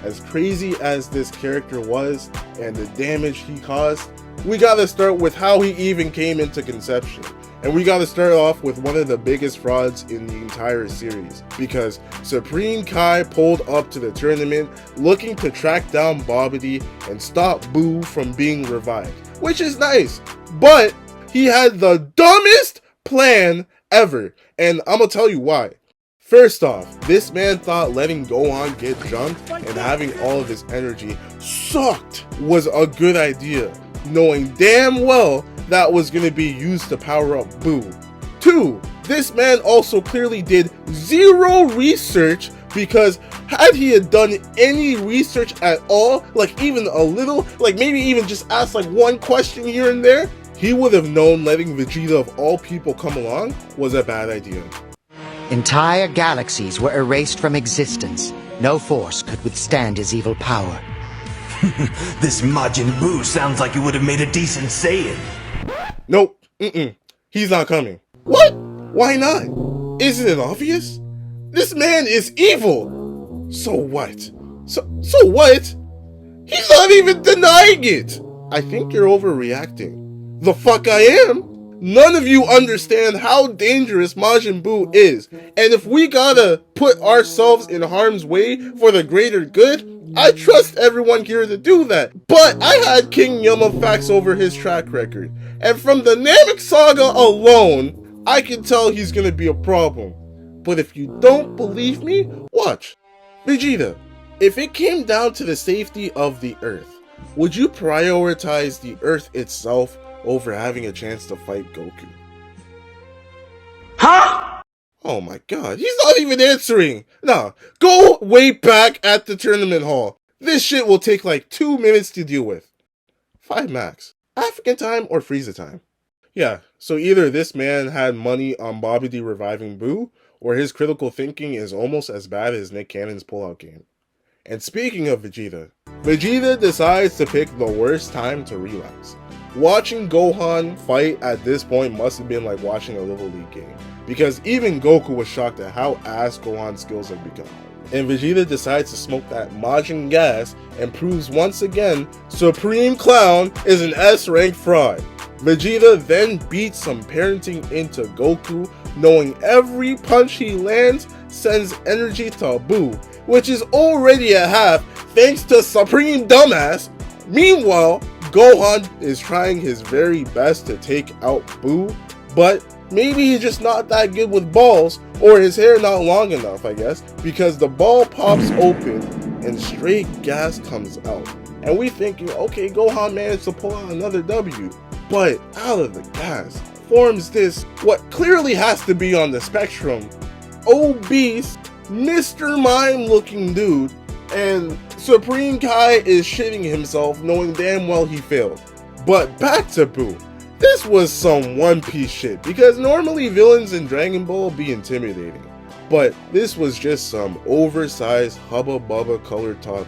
as crazy as this character was and the damage he caused, we gotta start with how he even came into conception. And we gotta start off with one of the biggest frauds in the entire series, because Supreme Kai pulled up to the tournament looking to track down Obese and stop Buu from being revived, which is nice, but he had the dumbest plan ever, and I'm gonna tell you why. First off, this man thought letting Gohan get jumped and having all of his energy sucked was a good idea, knowing damn well that was going to be used to power up Buu. 2. This man also clearly did zero research, because had he had done any research at all, like even a little, like maybe even just asked like one question here and there, he would have known letting Vegeta of all people come along was a bad idea. Entire galaxies were erased from existence. No force could withstand his evil power. This Majin Buu sounds like he would have made a decent Saiyan. Nope, he's not coming. What? Why not? Isn't it obvious? This man is evil. So what? So what? He's not even denying it. I think you're overreacting. The fuck I am? None of you understand how dangerous Majin Buu is, and if we gotta put ourselves in harm's way for the greater good, I trust everyone here to do that. But I had King Yama facts over his track record, and from the Namek Saga alone, I can tell he's gonna be a problem. But if you don't believe me, watch. Vegeta, if it came down to the safety of the Earth, would you prioritize the Earth itself over having a chance to fight Goku? Huh? Oh my god, he's not even answering! Nah, go way back at the tournament hall. This shit will take like 2 minutes to deal with. 5 max. African time or Frieza time. Yeah, so either this man had money on Obese reviving Buu, or his critical thinking is almost as bad as Nick Cannon's pullout game. And speaking of Vegeta, Vegeta decides to pick the worst time to relapse. Watching Gohan fight at this point must have been like watching a Little League game, because even Goku was shocked at how ass Gohan's skills have become. And Vegeta decides to smoke that Majin gas and proves once again Supreme Clown is an S-rank fraud. Vegeta then beats some parenting into Goku, knowing every punch he lands sends energy to Buu, which is already at half thanks to Supreme Dumbass. Meanwhile, Gohan is trying his very best to take out Buu, but maybe he's just not that good with balls, or his hair not long enough, I guess, because the ball pops open and straight gas comes out. And we thinking, okay, Gohan managed to pull out another W, but out of the gas forms this, what clearly has to be on the spectrum, obese, Mr. Mime looking dude, and Supreme Kai is shitting himself knowing damn well he failed. But back to Buu. This was some One Piece shit, because normally villains in Dragon Ball be intimidating, but this was just some oversized Hubba Bubba colored toddler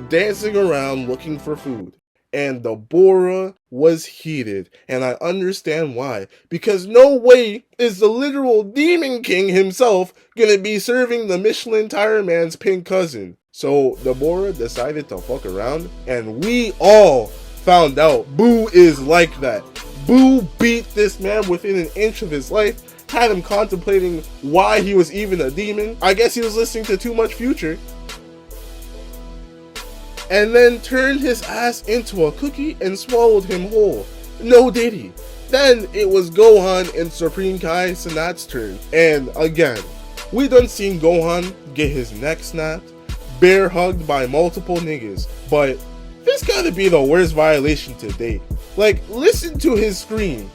dancing around looking for food. And the Bora was heated, and I understand why, because no way is the literal Demon King himself gonna be serving the Michelin Tire Man's pink cousin. So the Bora decided to fuck around, and we all found out Buu is like that. Buu beat this man within an inch of his life, had him contemplating why he was even a demon. I guess he was listening to too much Future. And then turned his ass into a cookie and swallowed him whole. No diddy. Then it was Gohan and Supreme Kai Sanat's turn. And again, we done seen Gohan get his neck snapped, bear hugged by multiple niggas. But this gotta be the worst violation to date. Like, listen to his scream.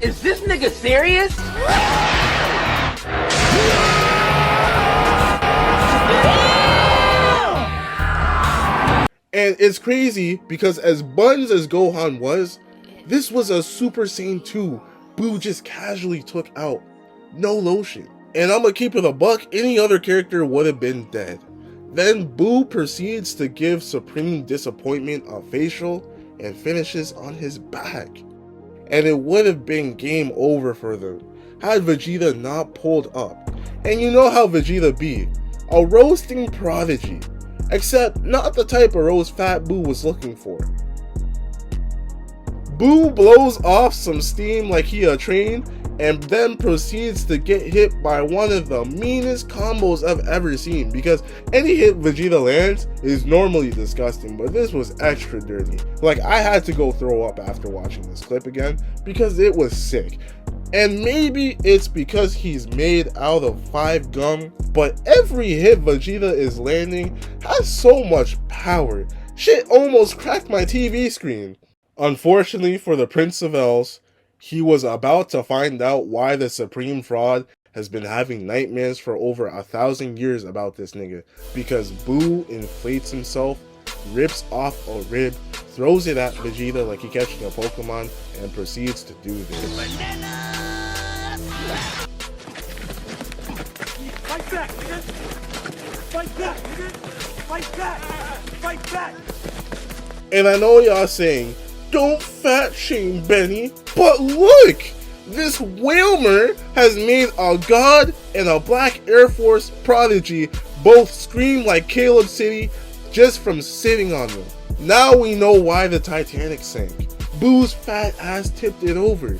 Is this nigga serious? And it's crazy because as buns as Gohan was, this was a Super Saiyan 2 Buu just casually took out. No lotion. And I'ma keep it a buck, any other character would have been dead. Then Buu proceeds to give Supreme Disappointment a facial and finishes on his back. And it would have been game over for them had Vegeta not pulled up. And you know how Vegeta be, a roasting prodigy. except not the type of rose Fat Buu was looking for. Buu blows off some steam like he a train, and then proceeds to get hit by one of the meanest combos I've ever seen, because any hit Vegeta lands is normally disgusting, but this was extra dirty. Like, I had to go throw up after watching this clip again, because it was sick. And maybe it's because he's made out of 5 gum, but every hit Vegeta is landing has so much power. Shit almost cracked my TV screen. Unfortunately for the Prince of Els, he was about to find out why the Supreme Fraud has been having nightmares for over 1,000 years about this nigga, because Buu inflates himself, rips off a rib, throws it at Vegeta like he catching a Pokemon, and proceeds to do this. Fight back, nigga! Fight back, nigga! Fight back! Fight back! And I know y'all saying, don't fat shame Benny, but look! This Whalmer has made a god and a Black Air Force prodigy both scream like Caleb City just from sitting on them. Now we know why the Titanic sank. Buu's fat ass tipped it over.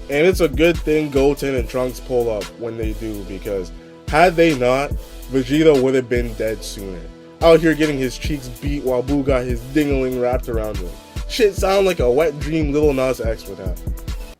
And it's a good thing Goten and Trunks pull up when they do, because had they not, Vegeta would have been dead sooner. Out here getting his cheeks beat while Buu got his dingling wrapped around him. Shit sound like a wet dream Lil Nas X would have.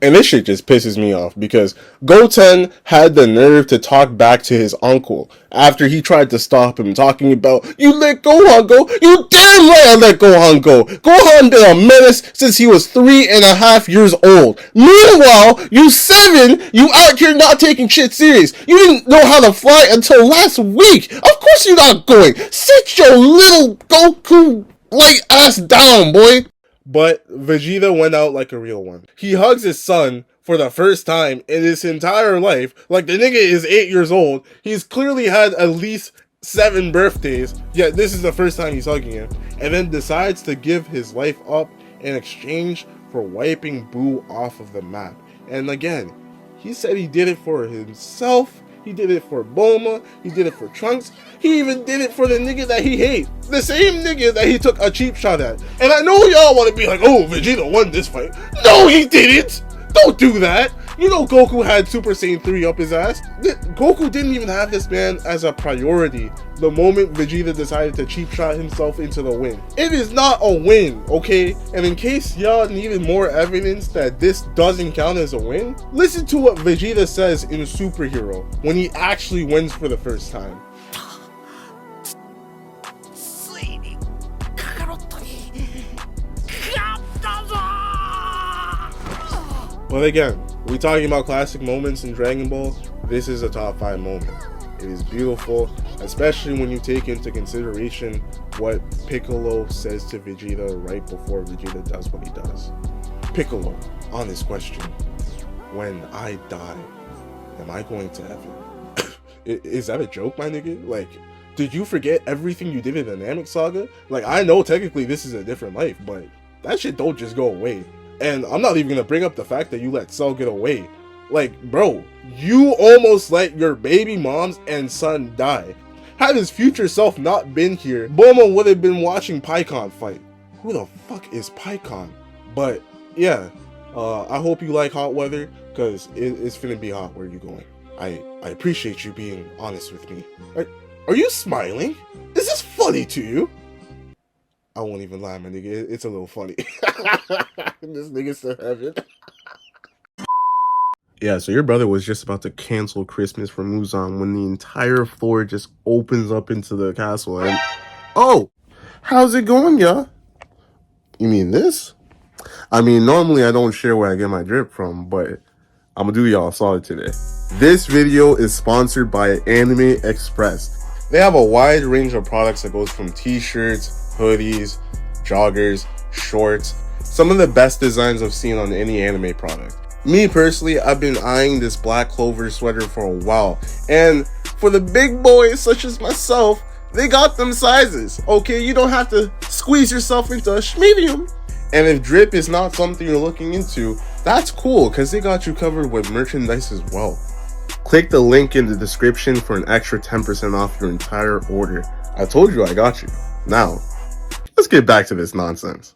And this shit just pisses me off, because Goten had the nerve to talk back to his uncle after he tried to stop him, talking about, you let Gohan go? You damn right I let Gohan go! Gohan been a menace since he was 3.5 years old. Meanwhile, you 7, you out here not taking shit serious. You didn't know how to fly until last week. Of course you're not going. Sit your little Goku light ass down, boy. But Vegeta went out like a real one. He hugs his son for the first time in his entire life. Like, the nigga is 8 years old. He's clearly had at least 7 birthdays, yet this is the first time he's hugging him. And then decides to give his life up in exchange for wiping Buu off of the map. And again, he said he did it for himself. He did it for Bulma, he did it for Trunks, he even did it for the nigga that he hates. The same nigga that he took a cheap shot at. And I know y'all want to be like, oh, Vegeta won this fight. No, he didn't! Don't do that! You know Goku had Super Saiyan 3 up his ass. Goku didn't even have this man as a priority the moment Vegeta decided to cheap shot himself into the win. It is not a win, okay? And in case y'all needed more evidence that this doesn't count as a win, listen to what Vegeta says in Superhero when he actually wins for the first time. But again, we talking about classic moments in Dragon Ball. This is a top 5 moment. It is beautiful, especially when you take into consideration what Piccolo says to Vegeta right before Vegeta does what he does. Piccolo, honest question. When I die, am I going to heaven? Is that a joke, my nigga? Like, did you forget everything you did in the Namek Saga? Like, I know technically this is a different life, but that shit don't just go away. And I'm not even gonna bring up the fact that you let Cell get away. Like, bro, you almost let your baby moms and son die. Had his future self not been here, Bulma would have been watching Pikkon fight. Who the fuck is Pikkon? But yeah, I hope you like hot weather, because it's finna be hot where you going. I appreciate you being honest with me. Are you smiling? Is this funny to you? I won't even lie, my nigga. It's a little funny. This nigga's still heaven. Yeah, so your brother was just about to cancel Christmas for Muzan when the entire floor just opens up into the castle and... Oh! How's it going, y'all? You mean this? I mean, normally I don't share where I get my drip from, but I'm gonna do y'all a solid today. This video is sponsored by Anime Express. They have a wide range of products that goes from t-shirts, hoodies, joggers, shorts, some of the best designs I've seen on any anime product. Me personally, I've been eyeing this Black Clover sweater for a while, and for the big boys such as myself, they got them sizes, okay? You don't have to squeeze yourself into a medium. And if drip is not something you're looking into, that's cool, because they got you covered with merchandise as well. Click the link in the description for an extra 10% off your entire order. I told you I got you. Now, let's get back to this nonsense.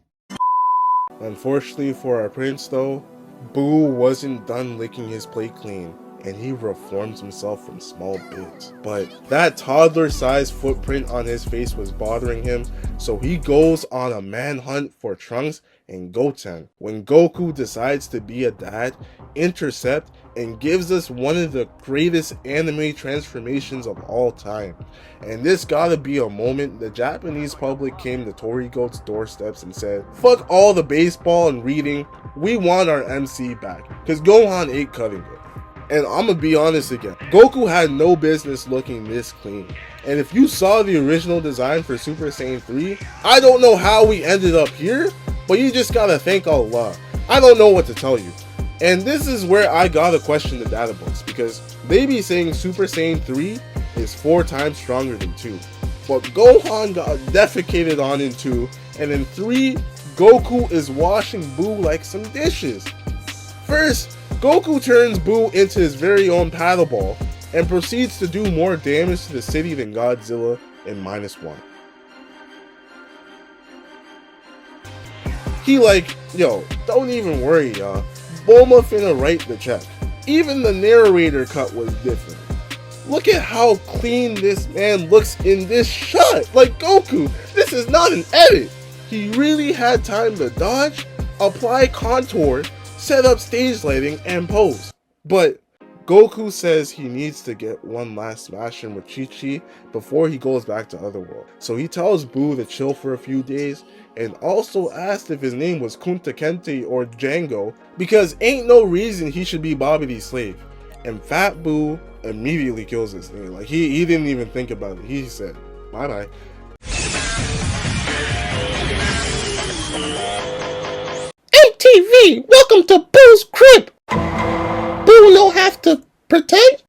Unfortunately for our prince though, Buu wasn't done licking his plate clean, and he reforms himself from small bits. But that toddler-sized footprint on his face was bothering him, so he goes on a manhunt for Trunks and Goten. When Goku decides to be a dad, intercept, and gives us one of the greatest anime transformations of all time. And this gotta be a moment the Japanese public came to Torigo's doorsteps and said, fuck all the baseball and reading, we want our MC back, cause Gohan ain't cutting it. And I'm gonna be honest again, Goku had no business looking this clean. And if you saw the original design for Super Saiyan 3, I don't know how we ended up here, but you just gotta thank Allah. I don't know what to tell you. And this is where I gotta question the data books, because they be saying Super Saiyan 3 is 4 times stronger than 2. But Gohan got defecated on in 2, and in 3, Goku is washing Buu like some dishes. First, Goku turns Buu into his very own paddle ball, and proceeds to do more damage to the city than Godzilla in -1. He like, yo, don't even worry y'all, Bulma finna write the check. Even the narrator cut was different. Look at how clean this man looks in this shot. Like Goku, this is not an edit. He really had time to dodge, apply contour, set up stage lighting, and pose. But Goku says he needs to get one last smash in with Chi-Chi before he goes back to Otherworld. So he tells Buu to chill for a few days, and also asked if his name was Kunta Kente or Django, because ain't no reason he should be Babbidi's slave. And Fat Buu immediately kills this thing. Like he didn't even think about it. He said, bye bye. MTV, welcome to Boo's crib. Boo no have to pretend.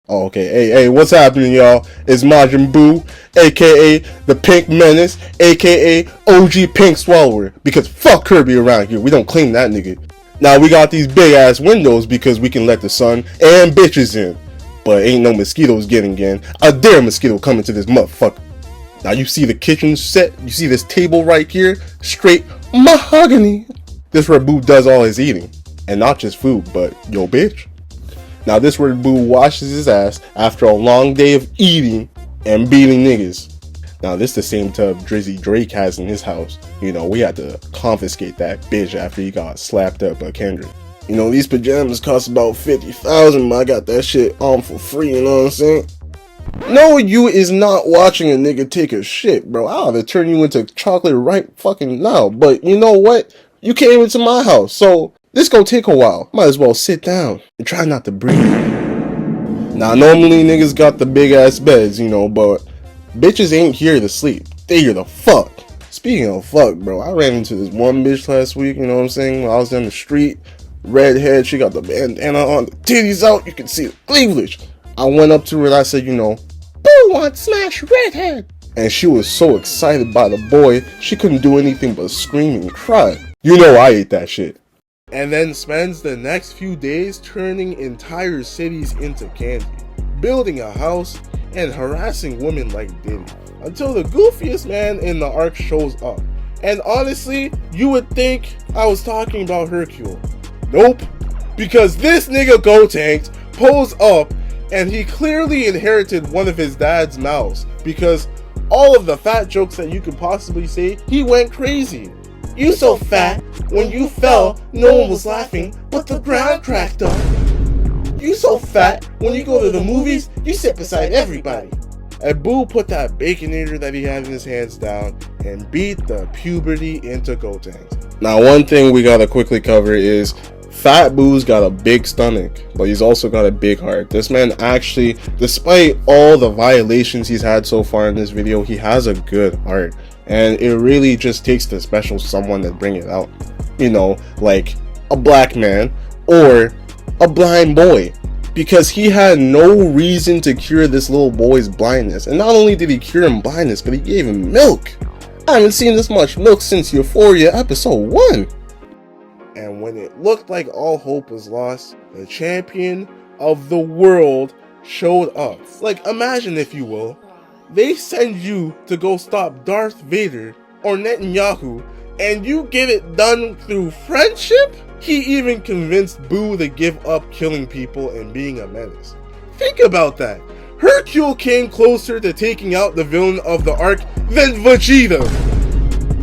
Oh, okay. Hey, what's happening, y'all? It's Majin Buu, aka the Pink Menace, aka OG Pink Swallower. Because fuck Kirby around here. We don't claim that nigga. Now we got these big ass windows because we can let the sun and bitches in. But ain't no mosquitoes getting in. A dare mosquito coming to this motherfucker. Now you see the kitchen set. You see this table right here? Straight mahogany. This where Buu does all his eating. And not just food, but yo bitch. Now this where Buu washes his ass after a long day of eating and beating niggas. Now this the same tub Drizzy Drake has in his house. You know, we had to confiscate that bitch after he got slapped up by Kendrick. You know, these pajamas cost about 50,000, but I got that shit on for free, you know what I'm saying? No, you is not watching a nigga take a shit, bro. I'll have to turn you into chocolate right fucking now. But you know what? You came into my house, so this gonna take a while. Might as well sit down and try not to breathe. Now, normally niggas got the big ass beds, you know, but bitches ain't here to sleep. They here to fuck. Speaking of fuck, bro, I ran into this one bitch last week, you know what I'm saying? When I was down the street, redhead, she got the bandana on, the titties out, you can see the cleavage. I went up to her and I said, you know, Boo wants smash redhead. And she was so excited by the boy, she couldn't do anything but scream and cry. You know I ate that shit. And then spends the next few days turning entire cities into candy, building a house, and harassing women like Diddy, until the goofiest man in the arc shows up. And honestly, you would think I was talking about Hercule. Nope, because this nigga Gotenks pulls up, and he clearly inherited one of his dad's mouths, because all of the fat jokes that you could possibly say, he went crazy. You so fat, when you fell, no one was laughing, but the ground cracked up. You so fat, when you go to the movies, you sit beside everybody. And Buu put that baconator that he had in his hands down and beat the puberty into Gotenks. Now one thing we gotta quickly cover is Fat Buu's got a big stomach, but he's also got a big heart. This man actually, despite all the violations he's had so far in this video, he has a good heart. And it really just takes the special someone to bring it out. You know, like a black man or a blind boy. Because he had no reason to cure this little boy's blindness. And not only did he cure him blindness, but he gave him milk. I haven't seen this much milk since Euphoria episode 1. And when it looked like all hope was lost, the champion of the world showed up. Like, imagine, if you will, they send you to go stop Darth Vader or Netanyahu, and you get it done through friendship? He even convinced Buu to give up killing people and being a menace. Think about that. Hercule came closer to taking out the villain of the arc than Vegeta.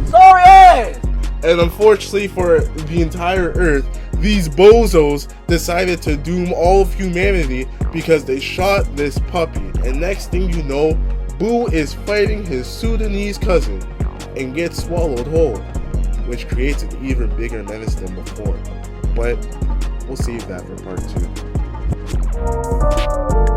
Sorry! And unfortunately for the entire Earth, these bozos decided to doom all of humanity because they shot this puppy. And next thing you know, Buu is fighting his Sudanese cousin and gets swallowed whole, which creates an even bigger menace than before. But we'll save that for part 2.